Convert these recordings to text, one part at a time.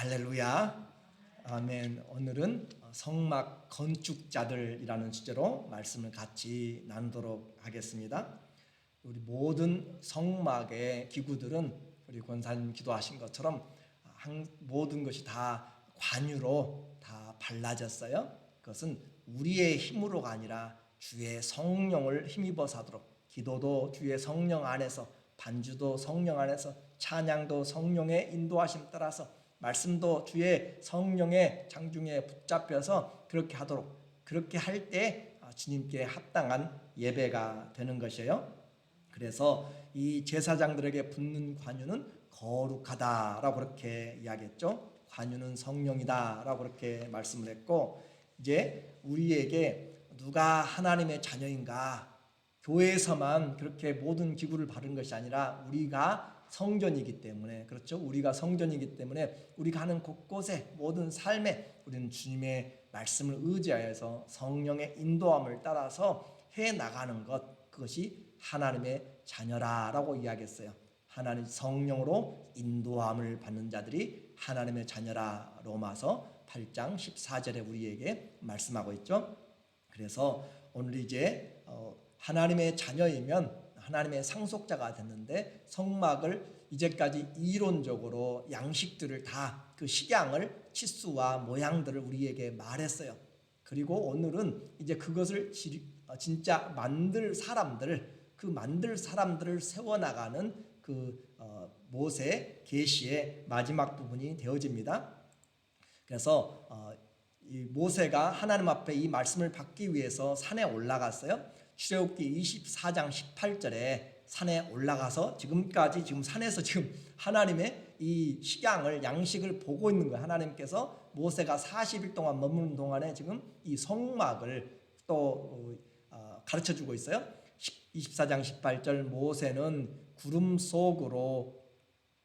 할렐루야. 아멘. 오늘은 성막 건축자들이라는 주제로 말씀을 같이 나누도록 하겠습니다. 우리 모든 성막의 기구들은 우리 권사님 기도하신 것처럼 모든 것이 다 관유로 다 발라졌어요. 그것은 우리의 힘으로가 아니라 주의 성령을 힘입어서 하도록, 기도도 주의 성령 안에서, 반주도 성령 안에서, 찬양도 성령의 인도하심 따라서, 말씀도 주의 성령의 장중에 붙잡혀서 그렇게 하도록, 그렇게 할 때 주님께 합당한 예배가 되는 것이에요. 그래서 이 제사장들에게 붙는 관유는 거룩하다라고 그렇게 이야기했죠. 관유는 성령이다라고 그렇게 말씀을 했고, 이제 우리에게 누가 하나님의 자녀인가, 교회에서만 그렇게 모든 기구를 바른 것이 아니라 우리가 성전이기 때문에, 그렇죠? 우리가 성전이기 때문에 우리가 하는 곳곳에 모든 삶에 우리는 주님의 말씀을 의지하여서 성령의 인도함을 따라서 해 나가는 것, 그것이 하나님의 자녀라라고 이야기했어요. 하나님 성령으로 인도함을 받는 자들이 하나님의 자녀라, 로마서 8장 14절에 우리에게 말씀하고 있죠. 그래서 오늘 이제 하나님의 자녀이면 하나님의 상속자가 됐는데, 성막을 이제까지 이론적으로 양식들을 다, 그 식양을, 치수와 모양들을 우리에게 말했어요. 그리고 오늘은 이제 그것을 진짜 만들 사람들을 세워나가는 그 모세 계시의 마지막 부분이 되어집니다. 그래서 이 모세가 하나님 앞에 이 말씀을 받기 위해서 산에 올라갔어요. 출애굽기 24장 18절에 산에 올라가서 지금까지 산에서 하나님의 이 식양을, 양식을 보고 있는 거예요. 하나님께서 모세가 40일 동안 머무는 동안에 지금 이 성막을 또 가르쳐 주고 있어요. 24장 18절, 모세는 구름 속으로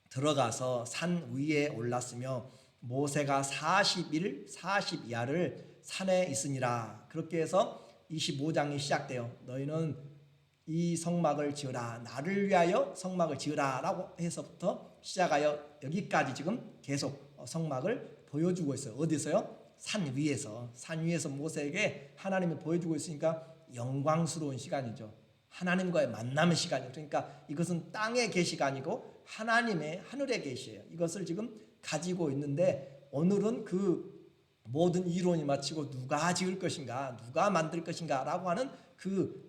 들어가서 산 위에 올랐으며 모세가 40일 40야를 산에 있으니라. 그렇게 해서 25장이 시작돼요. 너희는 이 성막을 지으라, 나를 위하여 성막을 지으라 라고 해서부터 시작하여 여기까지 지금 계속 성막을 보여주고 있어요. 어디서요? 산 위에서 모세에게 하나님이 보여주고 있으니까 영광스러운 시간이죠. 하나님과의 만남의 시간이에요. 그러니까 이것은 땅의 계시가 아니고 하나님의 하늘의 계시예요. 이것을 지금 가지고 있는데, 오늘은 그 모든 이론이 마치고 누가 지을 것인가, 누가 만들 것인가 라고 하는 그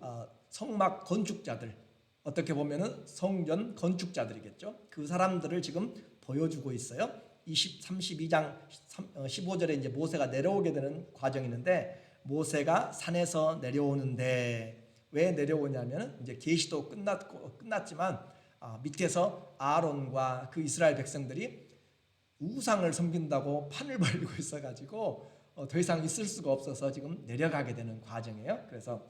성막 건축자들, 어떻게 보면은 성전 건축자들이겠죠. 그 사람들을 지금 보여주고 있어요. 32장 15절에 이제 모세가 내려오게 되는 과정이 있는데, 모세가 산에서 내려오는데, 왜 내려오냐면 이제 계시도 끝났지만 밑에서 아론과 그 이스라엘 백성들이 우상을 섬긴다고 판을 벌리고 있어가지고 더 이상 있을 수가 없어서 지금 내려가게 되는 과정이에요. 그래서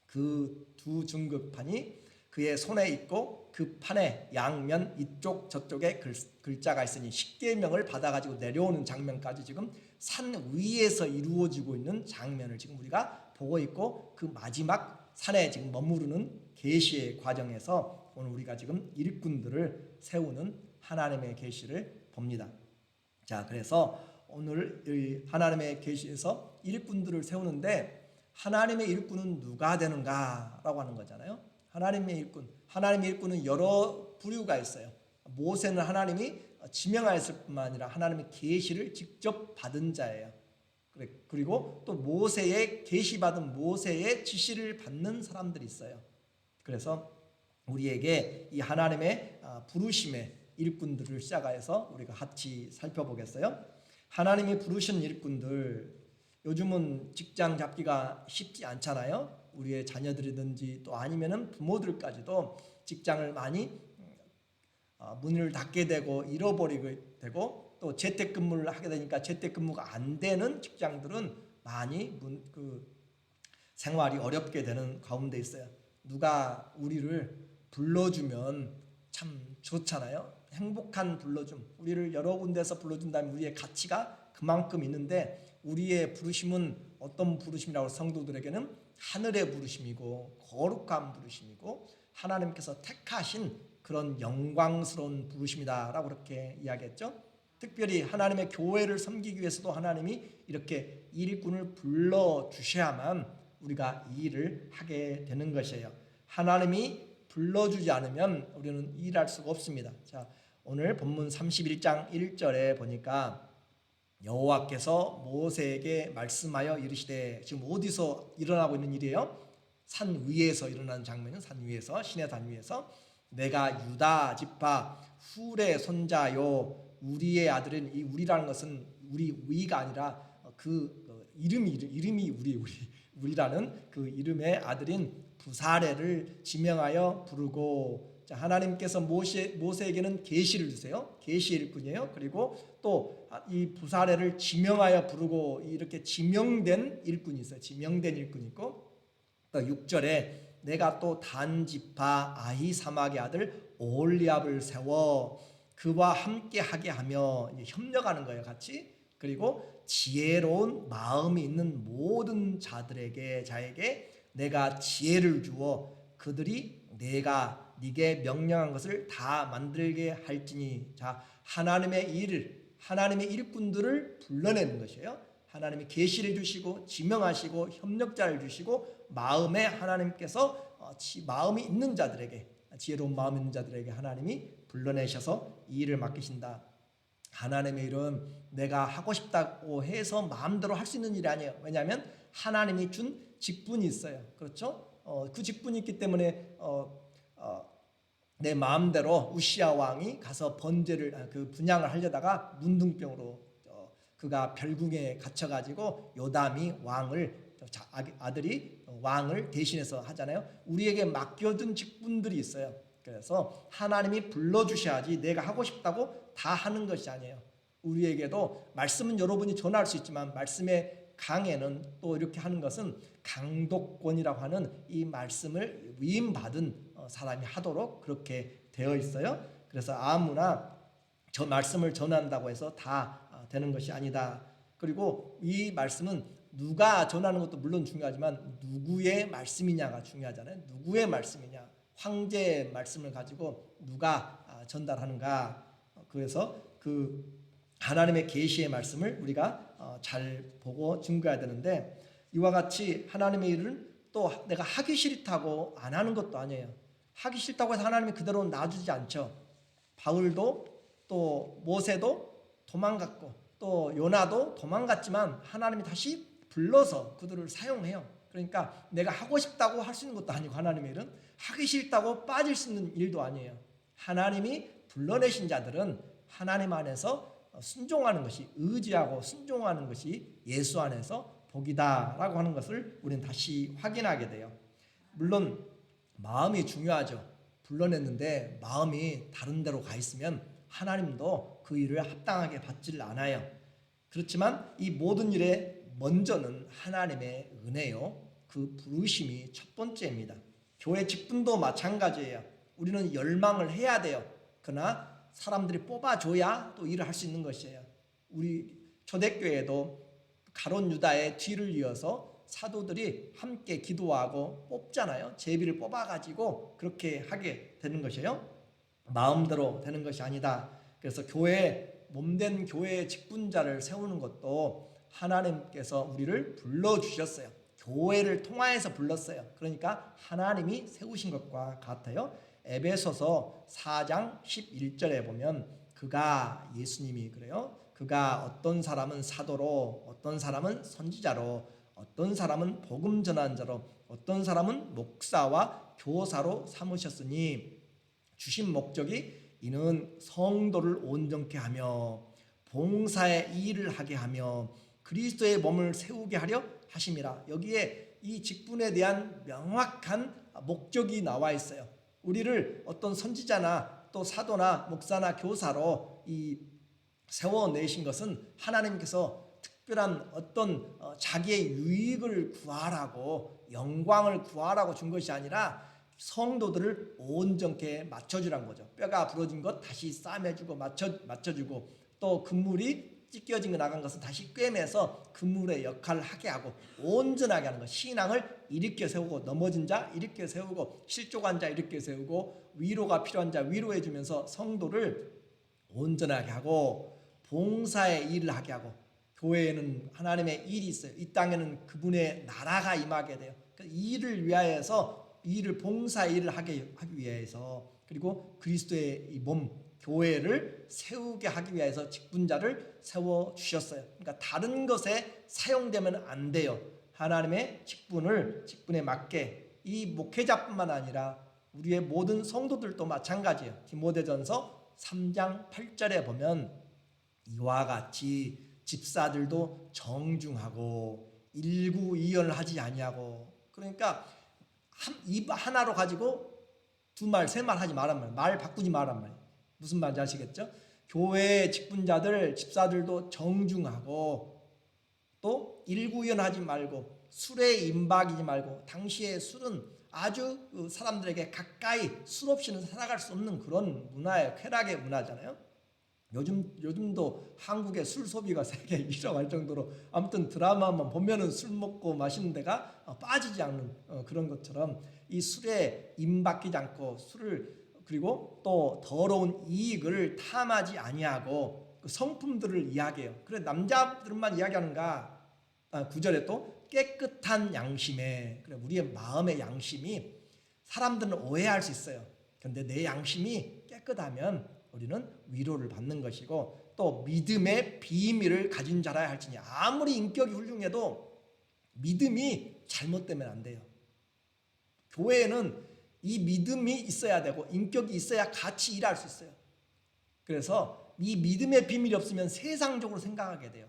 그 두 중급판이 그의 손에 있고, 그 판에 양면 이쪽 저쪽에 글자가 있으니 십계명을 받아가지고 내려오는 장면까지 지금 산 위에서 이루어지고 있는 장면을 지금 우리가 보고 있고, 그 마지막 산에 지금 머무르는 계시의 과정에서 오늘 우리가 지금 일꾼들을 세우는 하나님의 계시를 봅니다. 자, 그래서 오늘 하나님의 계시에서 일꾼들을 세우는데, 하나님의 일꾼은 누가 되는가라고 하는 거잖아요. 하나님의 일꾼은 여러 부류가 있어요. 모세는 하나님이 지명하였을 뿐만 아니라 하나님의 계시를 직접 받은 자예요. 그리고 또 모세의 계시받은 모세의 지시를 받는 사람들이 있어요. 그래서 우리에게 이 하나님의 부르심의 일꾼들을 시작해서 우리가 같이 살펴보겠어요. 하나님이 부르신 일꾼들, 요즘은 직장 잡기가 쉽지 않잖아요. 우리의 자녀들이든지 또 아니면은 부모들까지도 직장을 많이 문을 닫게 되고 잃어버리게 되고, 또 재택근무를 하게 되니까 재택근무가 안 되는 직장들은 많이 생활이 어렵게 되는 가운데 있어요. 누가 우리를 불러주면 참 좋잖아요. 행복한 불러줌, 우리를 여러 군데서 불러준다면 우리의 가치가 그만큼 있는데, 우리의 부르심은 어떤 부르심이라고 성도들에게는 하늘의 부르심이고 거룩한 부르심이고 하나님께서 택하신 그런 영광스러운 부르심이다 라고 그렇게 이야기했죠. 특별히 하나님의 교회를 섬기기 위해서도 하나님이 이렇게 일꾼을 불러주셔야만 우리가 이 일을 하게 되는 것이에요. 하나님이 불러주지 않으면 우리는 일할 수가 없습니다. 자, 오늘 본문 31장 1절에 보니까 여호와께서 모세에게 말씀하여 이르시되, 지금 어디서 일어나고 있는 일이에요? 산 위에서 일어나는 장면은 산 위에서, 신의 산 위에서 내가 유다 지파 훌의 손자요 우리의 아들은, 이 우리라는 것은 우리가 아니라 그 이름이 우리라는 그 이름의 아들인 부사레를 지명하여 부르고, 자, 하나님께서 모세에게는 계시를 주세요. 계시 일꾼이에요. 그리고 또 이 부사레를 지명하여 부르고, 이렇게 지명된 일꾼이 있어요. 지명된 일꾼이 있고, 또 6절에 내가 또 단 지파 아히사막의 아들 오홀리압을 세워 그와 함께 하게 하며, 협력하는 거예요, 같이. 그리고 지혜로운 마음이 있는 모든 자에게 내가 지혜를 주어 그들이 내가 네게 명령한 것을 다 만들게 할지니. 자, 하나님의 일꾼들을 불러내는 것이에요. 하나님이 계시를 주시고 지명하시고 협력자를 주시고, 마음에 하나님께서 마음이 있는 자들에게, 지혜로운 마음이 있는 자들에게 하나님이 불러내셔서 이 일을 맡기신다. 하나님의 일은 내가 하고 싶다고 해서 마음대로 할 수 있는 일이 아니에요. 왜냐하면 하나님이 준 직분이 있어요. 그렇죠? 그 직분이 있기 때문에 내 마음대로 우시야 왕이 가서 분양을 하려다가 문둥병으로 그가 별궁에 갇혀가지고 요담이 아들이 왕을 대신해서 하잖아요. 우리에게 맡겨준 직분들이 있어요. 그래서 하나님이 불러주셔야지 내가 하고 싶다고 다 하는 것이 아니에요. 우리에게도 말씀은 여러분이 전할 수 있지만 말씀의 강에는 또 이렇게 하는 것은 강독권이라고 하는 이 말씀을 위임받은 사람이 하도록 그렇게 되어 있어요. 그래서 아무나 저 말씀을 전한다고 해서 다 되는 것이 아니다. 그리고 이 말씀은 누가 전하는 것도 물론 중요하지만 누구의 말씀이냐가 중요하잖아요. 누구의 말씀이냐, 황제의 말씀을 가지고 누가 전달하는가. 그래서 그 하나님의 계시의 말씀을 우리가 잘 보고 증거해야 되는데, 이와 같이 하나님의 일은 또 내가 하기 싫다고 안 하는 것도 아니에요. 하기 싫다고 해서 하나님이 그대로 놔주지 않죠. 바울도 또 모세도 도망갔고 또 요나도 도망갔지만 하나님이 다시 불러서 그들을 사용해요. 그러니까 내가 하고 싶다고 할 수 있는 것도 아니고, 하나님의 일은 하기 싫다고 빠질 수 있는 일도 아니에요. 하나님이 불러내신 자들은 하나님 안에서 순종하는 것이, 의지하고 순종하는 것이 예수 안에서 복이다라고 하는 것을 우리는 다시 확인하게 돼요. 물론 마음이 중요하죠. 불러냈는데 마음이 다른 데로 가 있으면 하나님도 그 일을 합당하게 받지를 않아요. 그렇지만 이 모든 일에 먼저는 하나님의 은혜요, 그 부르심이 첫 번째입니다. 교회 직분도 마찬가지예요. 우리는 열망을 해야 돼요. 그러나 사람들이 뽑아줘야 또 일을 할 수 있는 것이에요. 우리 초대교회도 가론 유다의 뒤를 이어서 사도들이 함께 기도하고 뽑잖아요. 제비를 뽑아가지고 그렇게 하게 되는 것이에요. 마음대로 되는 것이 아니다. 그래서 몸된 교회의 직분자를 세우는 것도 하나님께서 우리를 불러주셨어요. 교회를 통하여서 불렀어요. 그러니까 하나님이 세우신 것과 같아요. 에베소서 4장 11절에 보면 그가, 예수님이 그래요. 그가 어떤 사람은 사도로, 어떤 사람은 선지자로, 어떤 사람은 복음 전한 자로, 어떤 사람은 목사와 교사로 삼으셨으니, 주신 목적이 이는 성도를 온전케 하며 봉사의 일을 하게 하며 그리스도의 몸을 세우게 하려 하심이라. 여기에 이 직분에 대한 명확한 목적이 나와 있어요. 우리를 어떤 선지자나 또 사도나 목사나 교사로 세워내신 것은 하나님께서 특별한 어떤 자기의 유익을 구하라고, 영광을 구하라고 준 것이 아니라 성도들을 온전케 맞춰주란 거죠. 뼈가 부러진 것 다시 싸매주고 맞춰주고, 또 그물이 찢겨진 거 나간 것은 다시 꿰매서 그물의 역할을 하게 하고 온전하게 하는 것. 신앙을 일으켜 세우고, 넘어진 자 일으켜 세우고, 실족한 자 일으켜 세우고, 위로가 필요한 자 위로해 주면서 성도를 온전하게 하고, 봉사의 일을 하게 하고, 교회에는 하나님의 일이 있어요. 이 땅에는 그분의 나라가 임하게 돼요. 이 일을 위하여서, 이 일을 봉사의 일을 하기 위해서, 그리고 그리스도의 이 몸 교회를 세우게 하기 위해서 직분자를 세워 주셨어요. 그러니까 다른 것에 사용되면 안 돼요. 하나님의 직분에 맞게, 이 목회자뿐만 아니라 우리의 모든 성도들도 마찬가지예요. 디모데전서 3장 8절에 보면 이와 같이 집사들도 정중하고 일구이연을 하지 아니하고, 그러니까 입 하나로 가지고 두 말, 세 말 하지 말란 말이에요. 말 바꾸지 말란 말이에요. 무슨 말인지 아시겠죠? 교회 직분자들, 집사들도 정중하고 또 일구이연하지 말고 술에 임박이지 말고, 당시의 술은 아주 사람들에게 가까이 술 없이는 살아갈 수 없는 그런 문화예요. 쾌락의 문화잖아요. 요즘도 한국의 술 소비가 세계 1위라고 할 정도로, 아무튼 드라마만 보면은 술 먹고 마시는 데가 빠지지 않는 그런 것처럼, 이 술에 임박이지 않고 술을, 그리고 또 더러운 이익을 탐하지 아니하고 그 성품들을 이야기해요. 그래 남자들만 이야기하는가? 9절에 또 깨끗한 양심에, 그래 우리의 마음의 양심이, 사람들은 오해할 수 있어요. 그런데 내 양심이 깨끗하면 우리는 위로를 받는 것이고, 또 믿음의 비밀을 가진 자라야 할지니, 아무리 인격이 훌륭해도 믿음이 잘못되면 안 돼요. 교회에는 이 믿음이 있어야 되고 인격이 있어야 같이 일할 수 있어요. 그래서 이 믿음의 비밀이 없으면 세상적으로 생각하게 돼요.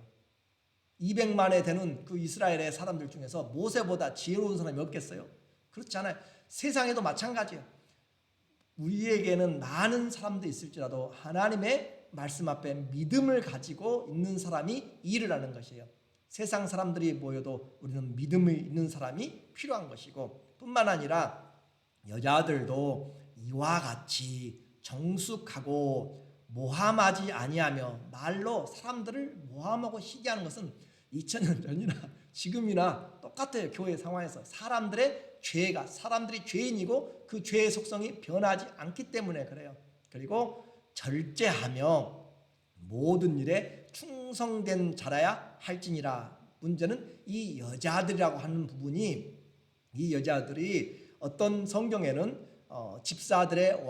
200만에 되는 그 이스라엘의 사람들 중에서 모세보다 지혜로운 사람이 없겠어요? 그렇지 않아요. 세상에도 마찬가지예요. 우리에게는 많은 사람도 있을지라도 하나님의 말씀 앞에 믿음을 가지고 있는 사람이 일을 하는 것이에요. 세상 사람들이 모여도 우리는 믿음이 있는 사람이 필요한 것이고, 뿐만 아니라 여자들도 이와 같이 정숙하고 모함하지 아니하며, 말로 사람들을 모함하고 시기하는 것은 2000년 전이나 지금이나 똑같아요. 교회 상황에서 사람들이 죄인이고 그 죄의 속성이 변하지 않기 때문에 그래요. 그리고 절제하며 모든 일에 충성된 자라야 할지니라. 문제는 이 여자들이라고 하는 부분이, 이 여자들이 어떤 성경에는 집사들의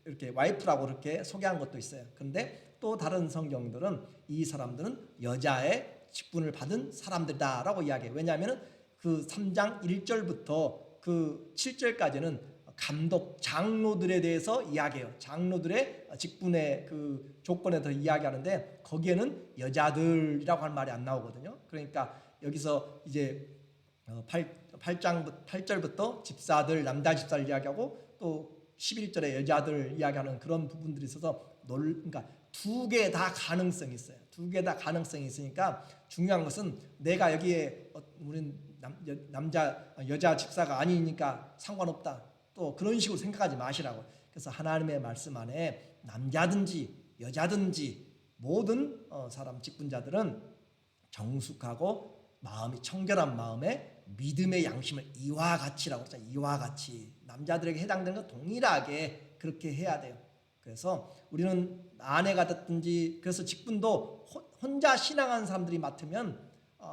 이렇게 와이프라고 이렇게 소개한 것도 있어요. 그런데 또 다른 성경들은 이 사람들은 여자의 직분을 받은 사람들이다라고 이야기해요. 왜냐하면 그 3장 1절부터 그 7절까지는 감독, 장로들에 대해서 이야기해요. 장로들의 직분의 그 조건에 대해서 이야기하는데, 거기에는 여자들이라고 하는 말이 안 나오거든요. 그러니까 여기서 이제 8절부터 집사들, 남자 집사를 이야기하고, 또 11절에 여자들 이야기하는 그런 부분들이 있어서 그러니까 두 개 다 가능성이 있어요. 두 개 다 가능성이 있으니까 중요한 것은 내가 여기에 우리는 여자 집사가 아니니까 상관없다, 또 그런 식으로 생각하지 마시라고. 그래서 하나님의 말씀 안에 남자든지 여자든지 모든 사람 직분자들은 정숙하고 마음이 청결한 마음에 믿음의 양심을 이와 같이라고 했잖아요. 이와 같이 남자들에게 해당되는 것 동일하게 그렇게 해야 돼요. 그래서 우리는 아내가 됐든지, 그래서 직분도 혼자 신앙하는 사람들이 맡으면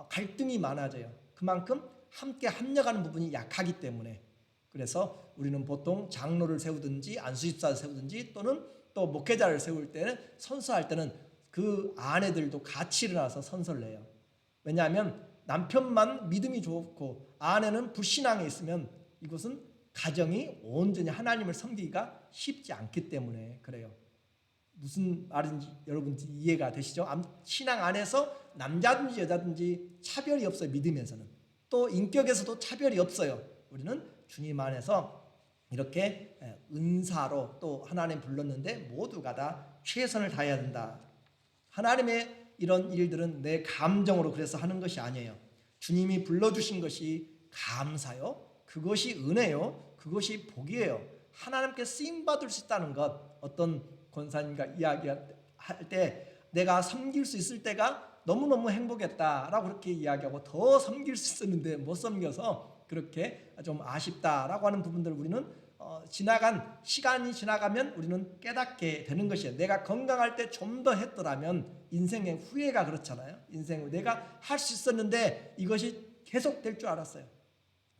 갈등이 많아져요. 그만큼 함께 합력하는 부분이 약하기 때문에. 그래서 우리는 보통 장로를 세우든지 안수집사를 세우든지, 또는 또 목회자를 세울 때는, 선서할 때는 그 아내들도 같이 일어나서 선서를 해요. 왜냐하면 남편만 믿음이 좋고 아내는 불신앙에 있으면 이것은 가정이 온전히 하나님을 섬기기가 쉽지 않기 때문에 그래요. 무슨 말인지 여러분 이해가 되시죠? 신앙 안에서 남자든지 여자든지 차별이 없어요. 믿으면서는. 또 인격에서도 차별이 없어요. 우리는 주님 안에서 이렇게 은사로 또 하나님 불렀는데 모두가 다 최선을 다해야 된다. 하나님의 이런 일들은 내 감정으로 그래서 하는 것이 아니에요. 주님이 불러주신 것이 감사요, 그것이 은혜요, 그것이 복이에요. 하나님께 쓰임받을 수 있다는 것, 어떤 권사님과 이야기할 때 내가 섬길 수 있을 때가 너무너무 행복했다라고 그렇게 이야기하고, 더 섬길 수 있었는데 못 섬겨서 그렇게 좀 아쉽다라고 하는 부분들을 우리는 시간이 지나가면 우리는 깨닫게 되는 것이에요. 내가 건강할 때 좀 더 했더라면 인생의 후회가 그렇잖아요. 인생 내가 할 수 있었는데 이것이 계속될 줄 알았어요.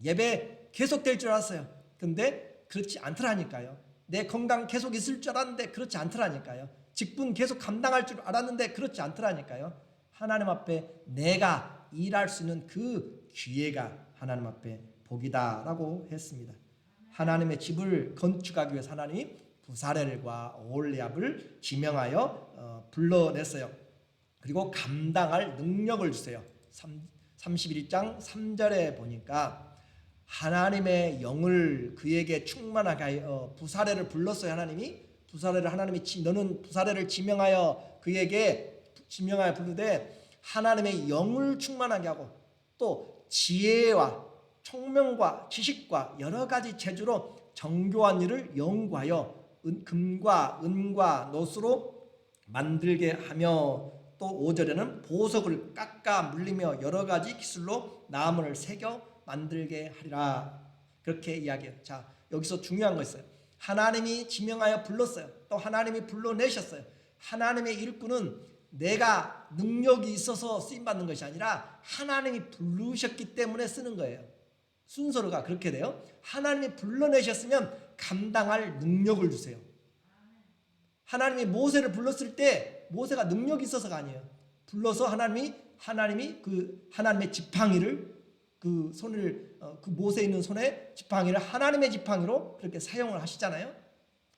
예배 계속될 줄 알았어요. 근데 그렇지 않더라니까요. 내 건강 계속 있을 줄 알았는데 그렇지 않더라니까요. 직분 계속 감당할 줄 알았는데 그렇지 않더라니까요. 하나님 앞에 내가 일할 수 있는 그 기회가 하나님 앞에 복이다라고 했습니다. 하나님의 집을 건축하기 위해서 하나님이 부사렐과 오홀리압을 지명하여 불러냈어요. 그리고 감당할 능력을 주세요. 31장 3절에 보니까 하나님의 영을 그에게 충만하게 하여 부사렐을 불렀어요. 너는 부사렐을 지명하여 그에게 지명하여 부르되 하나님의 영을 충만하게 하고 또 지혜와 총명과 지식과 여러 가지 재주로 정교한 일을 연구하여 금과 은과 노수로 만들게 하며 또 5절에는 보석을 깎아 물리며 여러 가지 기술로 나무를 새겨 만들게 하리라. 그렇게 이야기해요. 자, 여기서 중요한 거 있어요. 하나님이 지명하여 불렀어요. 또 하나님이 불러내셨어요. 하나님의 일꾼은 내가 능력이 있어서 쓰임받는 것이 아니라 하나님이 부르셨기 때문에 쓰는 거예요. 순서가 그렇게 돼요. 하나님이 불러내셨으면 감당할 능력을 주세요. 하나님이 모세를 불렀을 때 모세가 능력이 있어서가 아니에요. 불러서 하나님이 하나님의 지팡이를 그 모세 있는 손에 지팡이를 하나님의 지팡이로 그렇게 사용을 하시잖아요.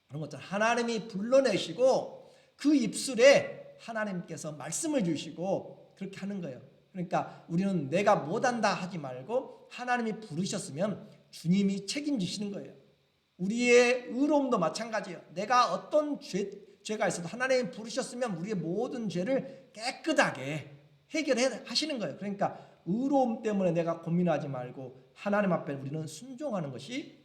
그런 것처럼 하나님이 불러내시고 그 입술에 하나님께서 말씀을 주시고 그렇게 하는 거예요. 그러니까 우리는 내가 못한다 하지 말고 하나님이 부르셨으면 주님이 책임지시는 거예요. 우리의 의로움도 마찬가지예요. 내가 어떤 죄가 있어도 하나님이 부르셨으면 우리의 모든 죄를 깨끗하게 해결해 하시는 거예요. 그러니까 의로움 때문에 내가 고민하지 말고 하나님 앞에 우리는 순종하는 것이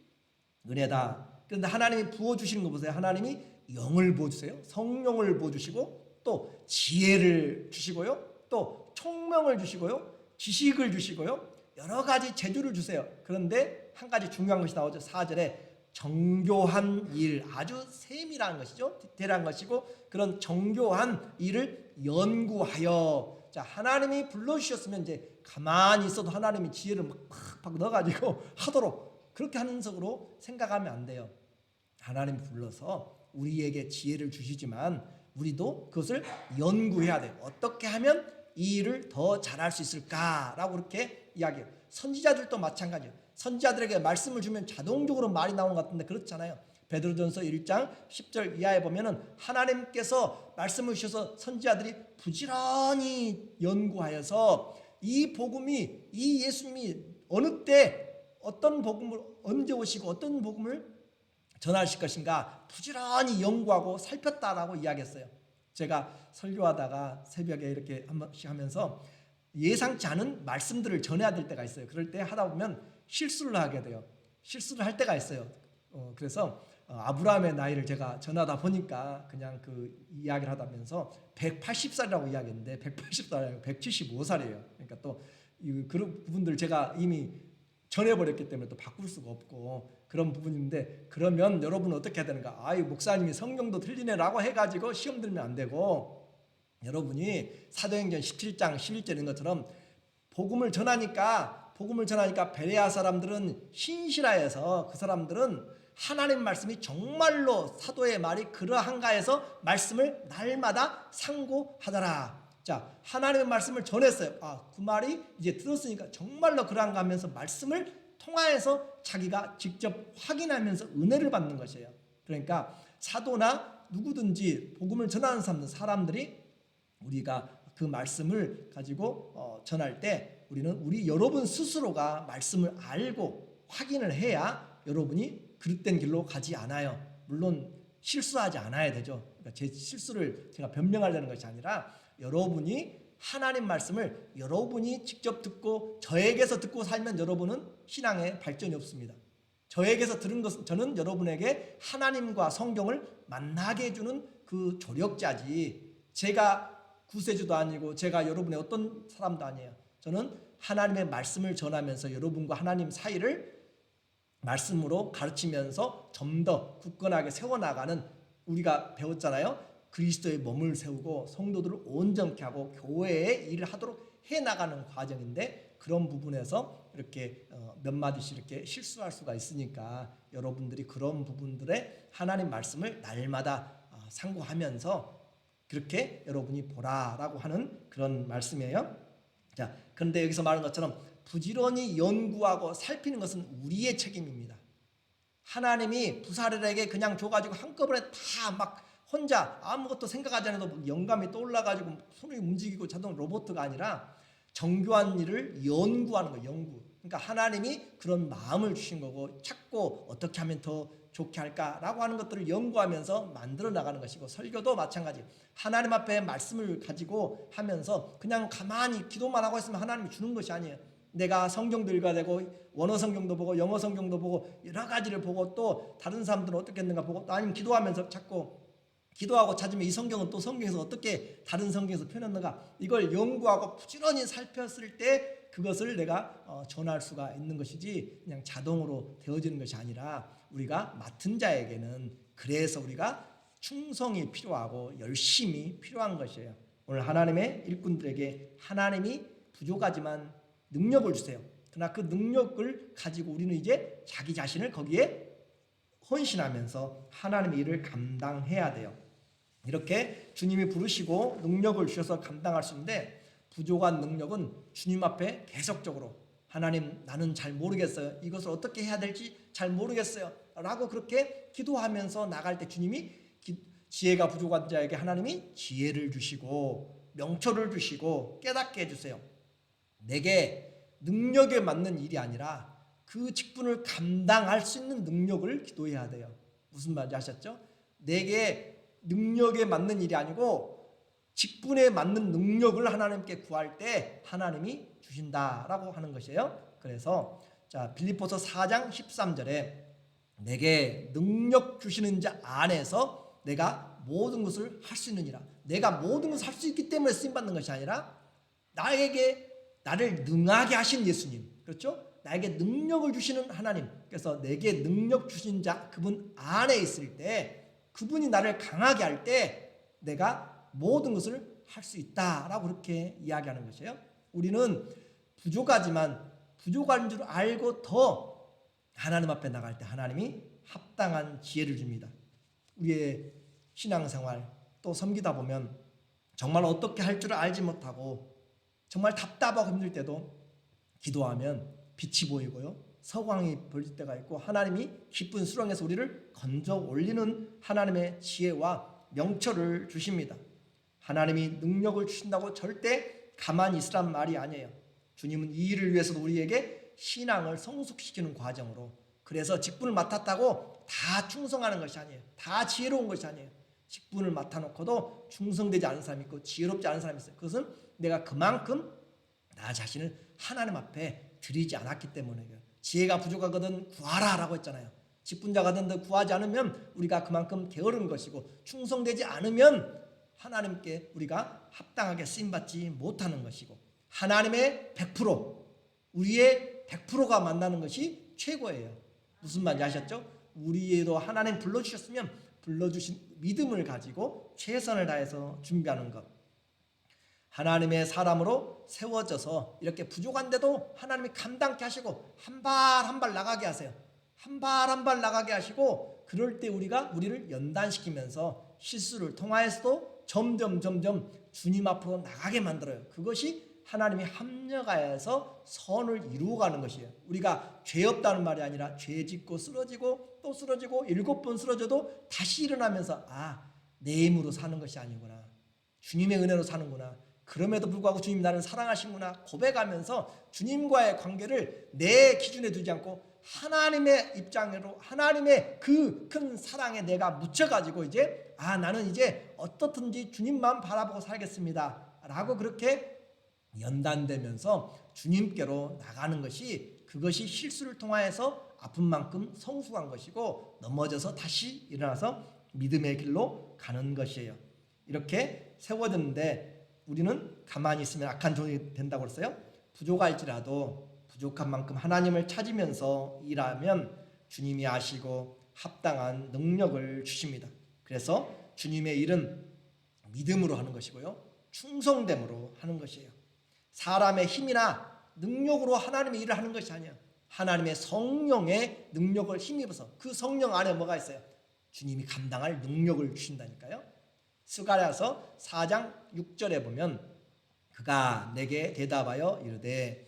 은혜다. 그런데 하나님이 부어주시는 거 보세요. 하나님이 영을 부어주세요. 성령을 부어주시고 또 지혜를 주시고요. 또 총명을 주시고요. 지식을 주시고요. 여러 가지 재주를 주세요. 그런데 한 가지 중요한 것이 나오죠. 4절에 정교한 일, 아주 세밀한 것이죠. 디테일한 것이고 그런 정교한 일을 연구하여. 자, 하나님이 불러주셨으면 이제 가만히 있어도 하나님이 지혜를 막 넣어가지고 하도록 그렇게 하는 식으로 생각하면 안 돼요. 하나님이 불러서 우리에게 지혜를 주시지만 우리도 그것을 연구해야 돼요. 어떻게 하면 이 일을 더 잘할 수 있을까라고 그렇게 이야기해요. 선지자들도 마찬가지예요. 선지자들에게 말씀을 주면 자동적으로 말이 나오는 것 같은데 그렇잖아요. 베드로전서 1장 10절 이하에 보면은 하나님께서 말씀을 주셔서 선지자들이 부지런히 연구하여서 이 복음이 이 예수님이 어느 때 어떤 복음을 언제 오시고 어떤 복음을 전하실 것인가 부지런히 연구하고 살폈다라고 이야기했어요. 제가 설교하다가 새벽에 이렇게 한 번씩 하면서 예상치 않은 말씀들을 전해야 될 때가 있어요. 그럴 때 하다 보면 실수를 하게 돼요. 실수를 할 때가 있어요. 그래서 아브라함의 나이를 제가 전하다 보니까 그냥 그 이야기를 하다면서 180살이라고 이야기했는데 180살 아니고 175살이에요. 그러니까 또 그런 부분들 제가 이미 전해버렸기 때문에 또 바꿀 수가 없고 그런 부분인데 그러면 여러분은 어떻게 해야 되는가? 아유 목사님이 성경도 틀리네라고 해가지고 시험 들면 안 되고 여러분이 사도행전 17장 11절 있는 것처럼 복음을 전하니까 베레아 사람들은 신실하여서 그 사람들은 하나님 말씀이 정말로 사도의 말이 그러한가 해서 말씀을 날마다 상고하더라. 자, 하나님의 말씀을 전했어요. 그 말이 이제 들었으니까 정말로 그러한가 하면서 말씀을 통하여서 자기가 직접 확인하면서 은혜를 받는 것이에요. 그러니까 사도나 누구든지 복음을 전하는 사람들이 우리가 그 말씀을 가지고 전할 때 우리 여러분 스스로가 말씀을 알고 확인을 해야 여러분이 그릇된 길로 가지 않아요. 물론 실수하지 않아야 되죠. 그러니까 제 실수를 제가 변명하려는 것이 아니라 여러분이 하나님 말씀을 여러분이 직접 듣고 저에게서 듣고 살면 여러분은 신앙에 발전이 없습니다. 저에게서 들은 것은 저는 여러분에게 하나님과 성경을 만나게 해주는 그 조력자지 제가 구세주도 아니고 제가 여러분의 어떤 사람도 아니에요. 저는 하나님의 말씀을 전하면서 여러분과 하나님 사이를 말씀으로 가르치면서 좀 더 굳건하게 세워나가는, 우리가 배웠잖아요. 그리스도의 몸을 세우고 성도들을 온전케 하고 교회의 일을 하도록 해나가는 과정인데, 그런 부분에서 이렇게 몇 마디씩 이렇게 실수할 수가 있으니까 여러분들이 그런 부분들의 하나님 말씀을 날마다 상고하면서 그렇게 여러분이 보라라고 하는 그런 말씀이에요. 자, 그런데 여기서 말한 것처럼 부지런히 연구하고 살피는 것은 우리의 책임입니다. 하나님이 부사들에게 그냥 줘가지고 한꺼번에 다 막 혼자 아무것도 생각하지 않아도 영감이 떠올라가지고 손이 움직이고 자동 로봇가 아니라 정교한 일을 연구하는 거예요. 연구. 그러니까 하나님이 그런 마음을 주신 거고, 찾고 어떻게 하면 더 좋게 할까라고 하는 것들을 연구하면서 만들어 나가는 것이고, 설교도 마찬가지. 하나님 앞에 말씀을 가지고 하면서 그냥 가만히 기도만 하고 있으면 하나님이 주는 것이 아니에요. 내가 성경도 읽어야 되고, 원어 성경도 보고 영어 성경도 보고 여러 가지를 보고, 또 다른 사람들은 어떻게 했는가 보고, 또 아니면 기도하면서 찾고, 기도하고 찾으면 이 성경은 또 성경에서 어떻게 다른 성경에서 표현했는가, 이걸 연구하고 부지런히 살폈을 때 그것을 내가 전할 수가 있는 것이지, 그냥 자동으로 되어지는 것이 아니라 우리가 맡은 자에게는 그래서 우리가 충성이 필요하고 열심이 필요한 것이에요. 오늘 하나님의 일꾼들에게 하나님이 부족하지만 능력을 주세요. 그러나 그 능력을 가지고 우리는 이제 자기 자신을 거기에 헌신하면서 하나님의 일을 감당해야 돼요. 이렇게 주님이 부르시고 능력을 주셔서 감당할 수 있는데, 부족한 능력은 주님 앞에 계속적으로 하나님, 나는 잘 모르겠어요. 이것을 어떻게 해야 될지 잘 모르겠어요. 라고 그렇게 기도하면서 나갈 때 주님이 지혜가 부족한 자에게 하나님이 지혜를 주시고 명철을 주시고 깨닫게 해주세요. 내게 능력에 맞는 일이 아니라 그 직분을 감당할 수 있는 능력을 기도해야 돼요. 무슨 말인지 아셨죠? 내게 능력에 맞는 일이 아니고 직분에 맞는 능력을 하나님께 구할 때 하나님이 주신다라고 하는 것이에요. 그래서 자, 빌립보서 4장 13절에 내게 능력 주시는 자 안에서 내가 모든 것을 할 수 있느니라. 내가 모든 것을 할 수 있기 때문에 쓰임받는 것이 아니라 나를 능하게 하신 예수님, 그렇죠? 나에게 능력을 주시는 하나님, 그래서 내게 능력 주신 자 그분 안에 있을 때, 그분이 나를 강하게 할 때 내가 모든 것을 할 수 있다라고 그렇게 이야기하는 것이에요. 우리는 부족하지만 부족한 줄 알고 더 하나님 앞에 나갈 때 하나님이 합당한 지혜를 줍니다. 우리의 신앙생활 또 섬기다 보면 정말 어떻게 할 줄 알지 못하고 정말 답답하고 힘들 때도 기도하면 빛이 보이고요, 서광이 보일 때가 있고, 하나님이 기쁜 수렁에서 우리를 건져 올리는 하나님의 지혜와 명철을 주십니다. 하나님이 능력을 주신다고 절대 가만히 있으란 말이 아니에요. 주님은 이 일을 위해서도 우리에게 신앙을 성숙시키는 과정으로, 그래서 직분을 맡았다고 다 충성하는 것이 아니에요. 다 지혜로운 것이 아니에요. 직분을 맡아놓고도 충성되지 않은 사람이 있고 지혜롭지 않은 사람이 있어요. 그것은 내가 그만큼 나 자신을 하나님 앞에 드리지 않았기 때문이에요. 지혜가 부족하거든 구하라 라고 했잖아요. 직분자가 된다 구하지 않으면 우리가 그만큼 게으른 것이고, 충성되지 않으면 하나님께 우리가 합당하게 쓰임받지 못하는 것이고, 하나님의 100%, 우리의 100%가 만나는 것이 최고예요. 무슨 말인지 아셨죠? 우리도 하나님 불러주셨으면 불러주신 믿음을 가지고 최선을 다해서 준비하는 것, 하나님의 사람으로 세워져서 이렇게 부족한데도 하나님이 감당케 하시고 한 발 한 발 나가게 하세요. 한 발 한 발 나가게 하시고, 그럴 때 우리를 연단시키면서 실수를 통하여서도 점점 주님 앞으로 나가게 만들어요. 그것이 하나님이 합력하여서 선을 이루어가는 것이에요. 우리가 죄 없다는 말이 아니라 죄 짓고 쓰러지고 또 쓰러지고 7번 쓰러져도 다시 일어나면서 내 힘으로 사는 것이 아니구나, 주님의 은혜로 사는구나, 그럼에도 불구하고 주님이 나를 사랑하시는구나 고백하면서 주님과의 관계를 내 기준에 두지 않고 하나님의 입장으로, 하나님의 그 큰 사랑에 내가 묻혀가지고 이제 나는 이제 어떻든지 주님만 바라보고 살겠습니다 라고 그렇게 연단되면서 주님께로 나가는 것이, 그것이 실수를 통하여서 아픈 만큼 성숙한 것이고, 넘어져서 다시 일어나서 믿음의 길로 가는 것이에요. 이렇게 세워졌는데 우리는 가만히 있으면 악한 종이 된다고 그랬어요. 부족할지라도 부족한 만큼 하나님을 찾으면서 일하면 주님이 아시고 합당한 능력을 주십니다. 그래서 주님의 일은 믿음으로 하는 것이고요, 충성됨으로 하는 것이에요. 사람의 힘이나 능력으로 하나님의 일을 하는 것이 아니야. 하나님의 성령의 능력을 힘입어서, 그 성령 안에 뭐가 있어요? 주님이 감당할 능력을 주신다니까요. 스가랴서 4장 6절에 보면 그가 내게 대답하여 이르되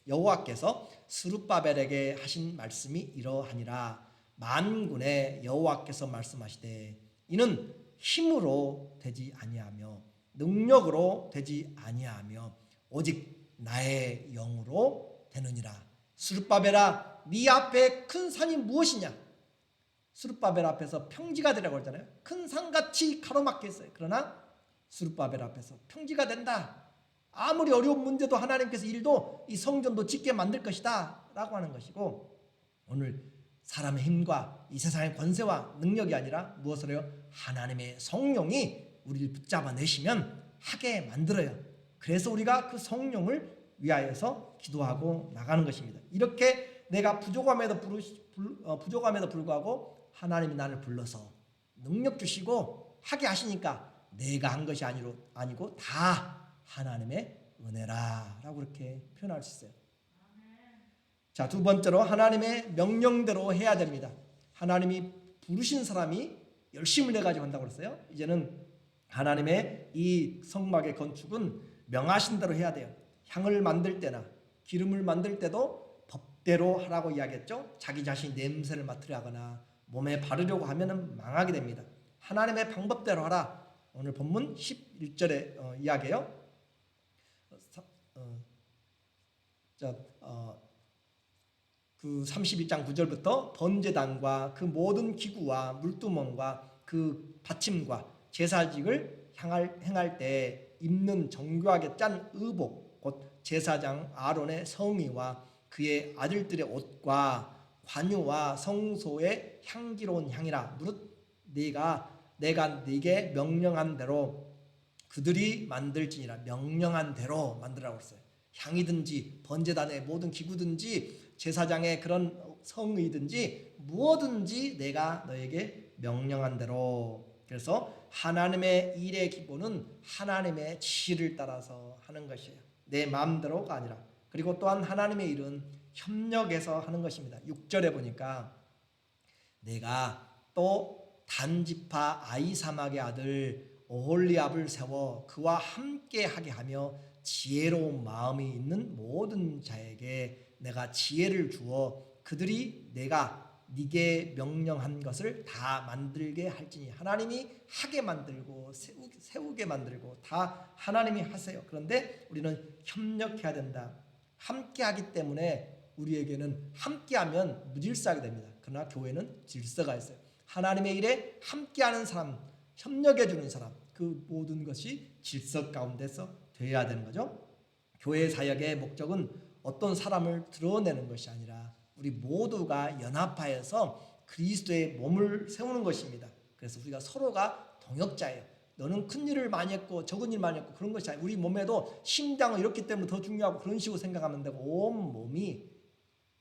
여호와께서 스룹바벨에게 하신 말씀이 이러하니라. 만군의 여호와께서 말씀하시되 이는 힘으로 되지 아니하며 능력으로 되지 아니하며 오직 나의 영으로 되느니라. 스룹바벨아, 네 앞에 큰 산이 무엇이냐? 스룹바벨 앞에서 평지가 되라고 했잖아요. 큰 산같이 가로막혀 있어요. 그러나 스룹바벨 앞에서 평지가 된다. 아무리 어려운 문제도 하나님께서 일도 이 성전도 짓게 만들 것이다 라고 하는 것이고, 오늘 사람의 힘과 이 세상의 권세와 능력이 아니라 무엇을 해요? 하나님의 성령이 우리를 붙잡아 내시면 하게 만들어요. 그래서 우리가 그 성령을 위하여서 기도하고 나가는 것입니다. 이렇게 내가 부족함에도 불구하고 하나님이 나를 불러서 능력 주시고 하게 하시니까 내가 한 것이 아니고 다 하나님의 은혜라 라고 그렇게 표현할 수 있어요. 자, 두 번째로 하나님의 명령대로 해야 됩니다. 하나님이 부르신 사람이 열심을 내가지고 한다고 그랬어요. 이제는 하나님의 이 성막의 건축은 명하신 대로 해야 돼요. 향을 만들 때나 기름을 만들 때도 법대로 하라고 이야기했죠. 자기 자신이 냄새를 맡으려 하거나 몸에 바르려고 하면 망하게 됩니다. 하나님의 방법대로 하라. 오늘 본문 11절에 이야기해요. 그 31장 9절부터 번제단과 그 모든 기구와 물두멍과 그 받침과 제사직을 행할 때 입는 정교하게 짠 의복, 곧 제사장 아론의 성의와 그의 아들들의 옷과 관유와 성소의 향기로운 향이라. 무릇 내가 네게 명령한 대로 그들이 만들지니라. 명령한 대로 만들라고 했어요. 향이든지 번제단의 모든 기구든지 제사장의 그런 성의든지 무엇든지 내가 너에게 명령한 대로. 그래서 하나님의 일의 기본은 하나님의 지시를 따라서 하는 것이에요. 내 마음대로가 아니라. 그리고 또한 하나님의 일은 협력해서 하는 것입니다. 6절에 보니까 내가 또 단지파 아이사막의 아들 오홀리압을 세워 그와 함께 하게 하며 지혜로운 마음이 있는 모든 자에게 내가 지혜를 주어 그들이 내가 네게 명령한 것을 다 만들게 할지니. 하나님이 하게 만들고 세우게 만들고 다 하나님이 하세요. 그런데 우리는 협력해야 된다. 함께 하기 때문에 우리에게는 함께하면 무질서하게 됩니다. 그러나 교회는 질서가 있어요. 하나님의 일에 함께하는 사람, 협력해 주는 사람, 그 모든 것이 질서 가운데서 되어야 되는 거죠. 교회 사역의 목적은 어떤 사람을 드러내는 것이 아니라 우리 모두가 연합하여서 그리스도의 몸을 세우는 것입니다. 그래서 우리가 서로가 동역자예요. 너는 큰 일을 많이 했고 적은 일 많이 했고 그런 것이 아니라 우리 몸에도 심장은 이렇기 때문에 더 중요하고 그런 식으로 생각하면 되고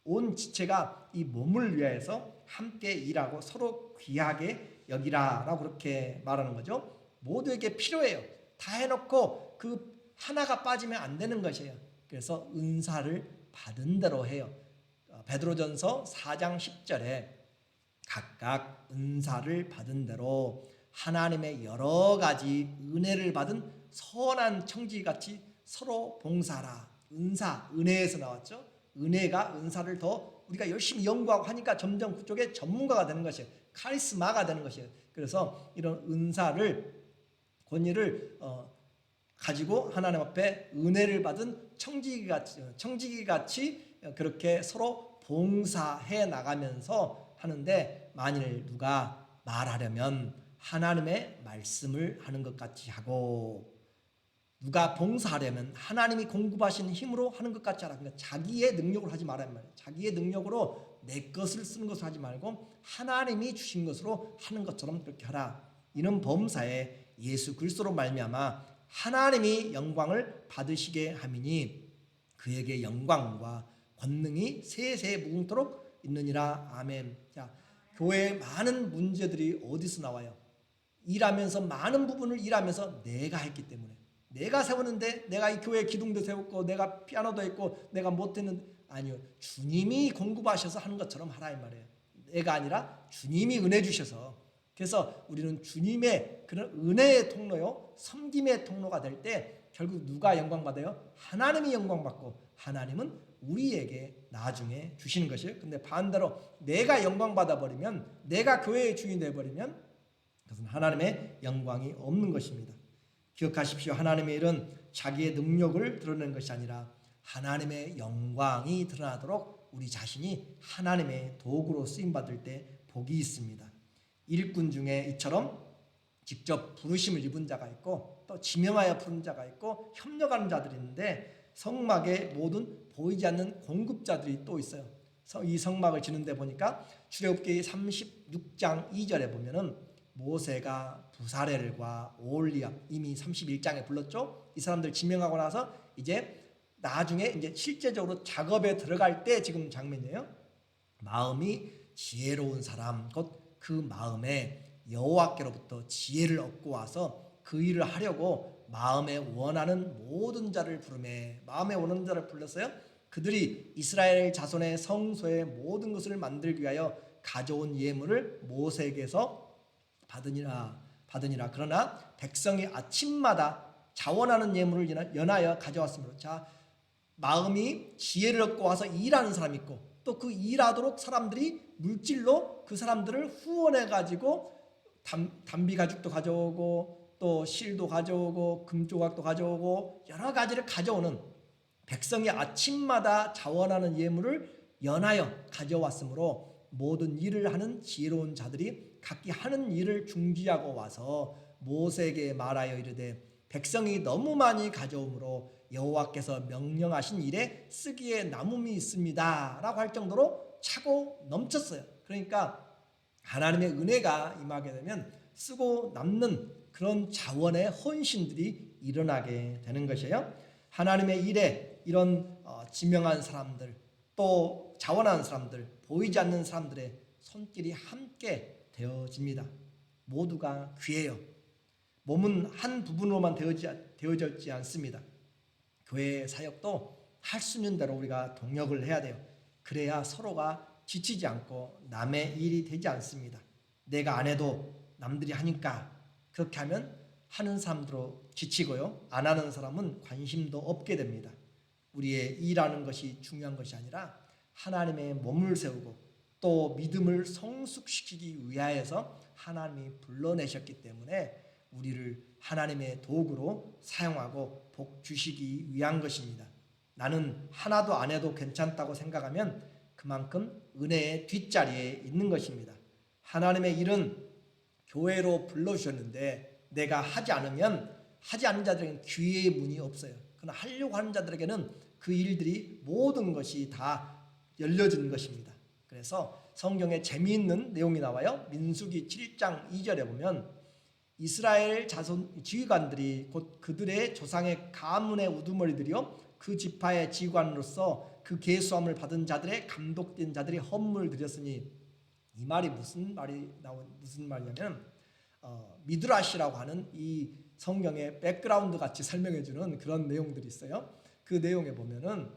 온 지체가 이 몸을 위해서 함께 일하고 서로 귀하게 여기라라고 그렇게 말하는 거죠. 모두에게 필요해요. 다 해놓고 그 하나가 빠지면 안 되는 것이에요. 그래서 은사를 받은 대로 해요. 베드로전서 4장 10절에 각각 은사를 받은 대로 하나님의 여러 가지 은혜를 받은 선한 청지기같이 서로 봉사하라. 은사, 은혜에서 나왔죠. 은혜가 은사를 더 우리가 열심히 연구하고 하니까 점점 그쪽에 전문가가 되는 것이에요. 카리스마가 되는 것이에요. 그래서 이런 은사를 권위를 가지고 하나님 앞에 은혜를 받은 청지기같이 그렇게 서로 봉사해 나가면서 하는데, 만일 누가 말하려면 하나님의 말씀을 하는 것 같이 하고 누가 봉사하려면 하나님이 공급하신 힘으로 하는 것 같지 않아. 그러니까 자기의 능력으로 하지 말란 말이에요. 자기의 능력으로 내 것을 쓰는 것을 하지 말고 하나님이 주신 것으로 하는 것처럼 그렇게 하라. 이는 범사에 예수 그리스도로 말미암아 하나님이 영광을 받으시게 함이니 그에게 영광과 권능이 세세 무궁토록 있느니라. 아멘. 자, 교회의 많은 문제들이 어디서 나와요? 일하면서 많은 부분을 일하면서 내가 했기 때문에. 내가 세웠는데 내가 이 교회 기둥도 세웠고 내가 피아노도 했고 내가 못했는 아니요. 주님이 공급하셔서 하는 것처럼 하라 이 말이에요. 내가 아니라 주님이 은혜 주셔서. 그래서 우리는 주님의 그런 은혜의 통로요, 섬김의 통로가 될 때 결국 누가 영광 받아요? 하나님이 영광 받고 하나님은 우리에게 나중에 주시는 것이에요. 근데 반대로 내가 영광 받아버리면, 내가 교회의 주인이 되어버리면 그것은 하나님의 영광이 없는 것입니다. 기억하십시오. 하나님의 일은 자기의 능력을 드러내는 것이 아니라 하나님의 영광이 드러나도록 우리 자신이 하나님의 도구로 쓰임받을 때 복이 있습니다. 일꾼 중에 이처럼 직접 부르심을 입은 자가 있고 또 지명하여 부른 자가 있고 협력하는 자들이 있는데 성막의 모든 보이지 않는 공급자들이 또 있어요. 이 성막을 지는데 보니까 출애굽기 36장 2절에 보면은 모세가 부사렐과 오홀리압, 이미 31장에 불렀죠. 이 사람들 지명하고 나서 이제 나중에 이제 실제적으로 작업에 들어갈 때 지금 장면이에요. 마음이 지혜로운 사람, 곧 그 마음에 여호와께로부터 지혜를 얻고 와서 그 일을 하려고 마음에 원하는 모든 자를 부르매, 마음에 원하는 자를 불렀어요. 그들이 이스라엘 자손의 성소의 모든 것을 만들기 위하여 가져온 예물을 모세에게서 받으니라. 그러나 백성이 아침마다 자원하는 예물을 연하여 가져왔으므로. 자, 마음이 지혜를 얻고 와서 일하는 사람이 있고 또 그 일하도록 사람들이 물질로 그 사람들을 후원해 가지고 담비 가죽도 가져오고 또 실도 가져오고 금조각도 가져오고 여러 가지를 가져오는, 백성이 아침마다 자원하는 예물을 연하여 가져왔으므로 모든 일을 하는 지혜로운 자들이 각기 하는 일을 중지하고 와서 모세에게 말하여 이르되 백성이 너무 많이 가져오므로 여호와께서 명령하신 일에 쓰기에 남음이 있습니다 라고 할 정도로 차고 넘쳤어요. 그러니까 하나님의 은혜가 임하게 되면 쓰고 남는 그런 자원의 헌신들이 일어나게 되는 것이에요. 하나님의 일에 이런 지명한 사람들, 또 자원하는 사람들, 보이지 않는 사람들의 손길이 함께 되어집니다. 모두가 귀해요. 몸은 한 부분으로만 되어졌지 않습니다. 교회의 사역도 할 수 있는 대로 우리가 동역을 해야 돼요. 그래야 서로가 지치지 않고 남의 일이 되지 않습니다. 내가 안 해도 남들이 하니까 그렇게 하면 하는 사람들로 지치고요, 안 하는 사람은 관심도 없게 됩니다. 우리의 일하는 것이 중요한 것이 아니라 하나님의 몸을 세우고 또 믿음을 성숙시키기 위하여서 하나님이 불러내셨기 때문에 우리를 하나님의 도구로 사용하고 복 주시기 위한 것입니다. 나는 하나도 안 해도 괜찮다고 생각하면 그만큼 은혜의 뒷자리에 있는 것입니다. 하나님의 일은 교회로 불러주셨는데 내가 하지 않으면 하지 않는 자들에게는 기회의 문이 없어요. 그러나 하려고 하는 자들에게는 그 일들이 모든 것이 다 열려진 것입니다. 그래서 성경에 재미있는 내용이 나와요. 민수기 7장 2절에 보면 이스라엘 자손 지휘관들이 곧 그들의 조상의 가문의 우두머리들이요 그 지파의 지휘관으로서 그 계수함을 받은 자들의 감독된 자들이 헌물을 드렸으니, 이 말이 무슨 말이냐면 미드라시라고 하는 이 성경의 백그라운드 같이 설명해 주는 그런 내용들이 있어요. 그 내용에 보면은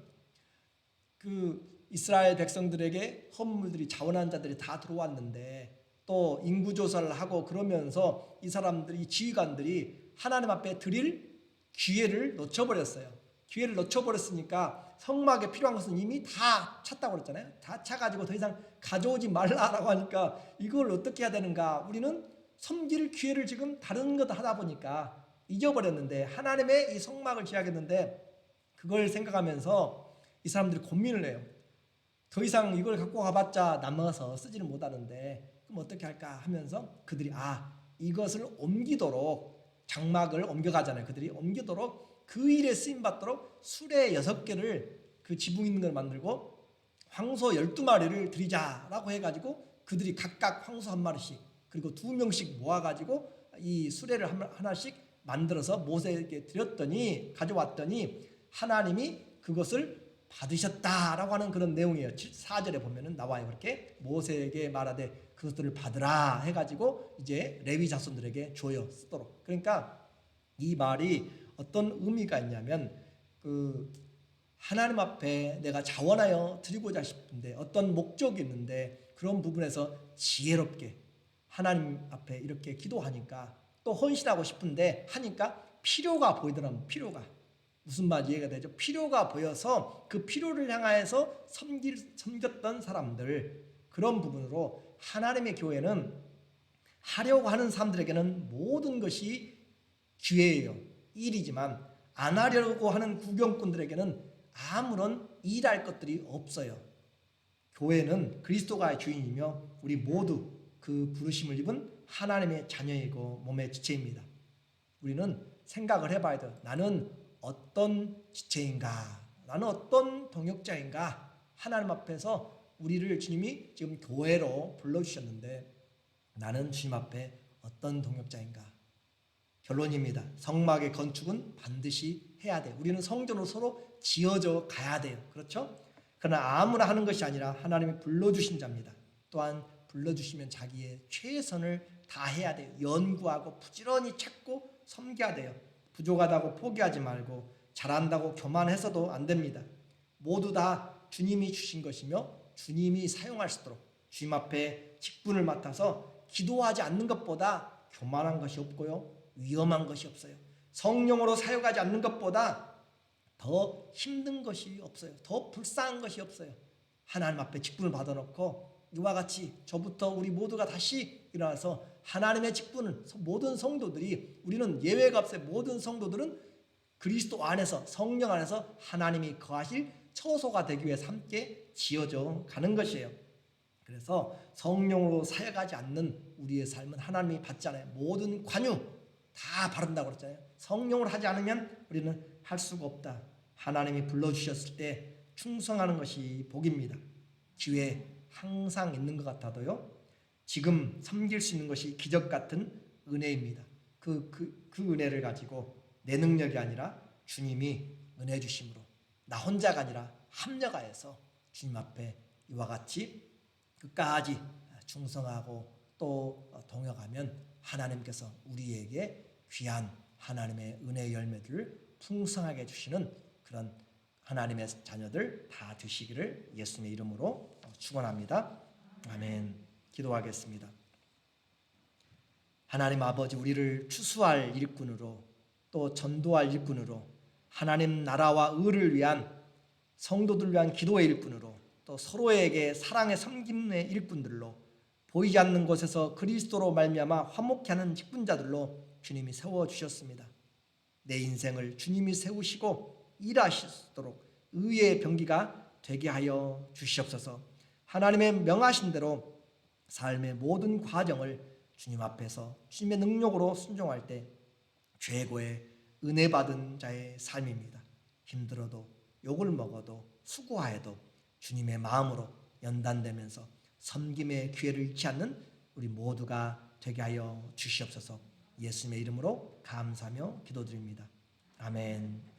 그 이스라엘 백성들에게 헌물들이 자원한 자들이 다 들어왔는데 또 인구조사를 하고 그러면서 이 사람들이, 지휘관들이 하나님 앞에 드릴 기회를 놓쳐버렸어요. 기회를 놓쳐버렸으니까 성막에 필요한 것은 이미 다 찼다고 그랬잖아요. 다 차가지고 더 이상 가져오지 말라라고 하니까 이걸 어떻게 해야 되는가. 우리는 섬길 기회를 지금 다른 것 하다 보니까 잊어버렸는데 하나님의 이 성막을 지어야겠는데 그걸 생각하면서 이 사람들이 고민을 해요. 더 이상 이걸 갖고 가봤자 남아서 쓰지는 못하는데 그럼 어떻게 할까 하면서 그들이 이것을 옮기도록, 장막을 옮겨가잖아요. 그들이 옮기도록 그 일에 쓰임받도록 수레 6개를 그 지붕 있는 걸 만들고 황소 12마리를 드리자라고 해가지고 그들이 각각 황소 1마리씩 그리고 2명씩 모아가지고 이 수레를 하나씩 만들어서 모세에게 드렸더니, 가져왔더니 하나님이 그것을 받으셨다라고 하는 그런 내용이에요. 4절에 보면은 나와요. 그렇게 모세에게 말하되 그것들을 받으라 해가지고 이제 레위 자손들에게 줘요. 쓰도록. 그러니까 이 말이 어떤 의미가 있냐면 그 하나님 앞에 내가 자원하여 드리고자 싶은데 어떤 목적이 있는데 그런 부분에서 지혜롭게 하나님 앞에 이렇게 기도하니까 또 헌신하고 싶은데 하니까 필요가 보이더라면 필요가 무슨 말 이해가 되죠? 필요가 보여서 그 필요를 향하여서 섬겼던 사람들 그런 부분으로 하나님의 교회는 하려고 하는 사람들에게는 모든 것이 기회예요. 일이지만 안 하려고 하는 구경꾼들에게는 아무런 일할 것들이 없어요. 교회는 그리스도가 주인이며 우리 모두 그 부르심을 입은 하나님의 자녀이고 몸의 지체입니다. 우리는 생각을 해봐야 돼요. 나는 어떤 지체인가? 나는 어떤 동역자인가? 하나님 앞에서 우리를 주님이 지금 교회로 불러주셨는데 나는 주님 앞에 어떤 동역자인가? 결론입니다. 성막의 건축은 반드시 해야 돼요. 우리는 성전으로 서로 지어져 가야 돼요. 그렇죠? 그러나 아무나 하는 것이 아니라 하나님이 불러주신 자입니다. 또한 불러주시면 자기의 최선을 다해야 돼요. 연구하고 부지런히 찾고 섬겨야 돼요. 부족하다고 포기하지 말고 잘한다고 교만해서도 안 됩니다. 모두 다 주님이 주신 것이며 주님이 사용할 수 있도록 주님 앞에 직분을 맡아서 기도하지 않는 것보다 교만한 것이 없고요. 위험한 것이 없어요. 성령으로 사용하지 않는 것보다 더 힘든 것이 없어요. 더 불쌍한 것이 없어요. 하나님 앞에 직분을 받아놓고 이와 같이 저부터 우리 모두가 다시 일어나서 하나님의 직분을 모든 성도들이 우리는 예외가 없어요. 모든 성도들은 그리스도 안에서 성령 안에서 하나님이 거하실 처소가 되기 위해서 함께 지어져 가는 것이에요. 그래서 성령으로 사역하지 않는 우리의 삶은 하나님이 받잖아요. 모든 관유 다 바른다고 그랬잖아요. 성령으로 하지 않으면 우리는 할 수가 없다. 하나님이 불러주셨을 때 충성하는 것이 복입니다. 기회 항상 있는 것 같아도요. 지금 섬길 수 있는 것이 기적 같은 은혜입니다. 그 은혜를 가지고 내 능력이 아니라 주님이 은혜 주심으로 나 혼자가 아니라 합력하여서 주님 앞에 이와 같이 끝까지 충성하고 또 동역하면 하나님께서 우리에게 귀한 하나님의 은혜의 열매들을 풍성하게 주시는 그런 하나님의 자녀들 다 되시기를 예수님의 이름으로 축원합니다. 아멘. 기도하겠습니다. 하나님 아버지, 우리를 추수할 일꾼으로 또 전도할 일꾼으로 하나님 나라와 의를 위한 성도들 위한 기도의 일꾼으로 또 서로에게 사랑의 섬김의 일꾼들로 보이지 않는 곳에서 그리스도로 말미암아 화목케 하는 직분자들로 주님이 세워주셨습니다. 내 인생을 주님이 세우시고 일하시도록 의의 병기가 되게 하여 주시옵소서. 하나님의 명하신 대로 삶의 모든 과정을 주님 앞에서 주님의 능력으로 순종할 때 최고의 은혜 받은 자의 삶입니다. 힘들어도 욕을 먹어도 수고하여도 주님의 마음으로 연단되면서 섬김의 기회를 잃지 않는 우리 모두가 되게 하여 주시옵소서. 예수님의 이름으로 감사하며 기도드립니다. 아멘.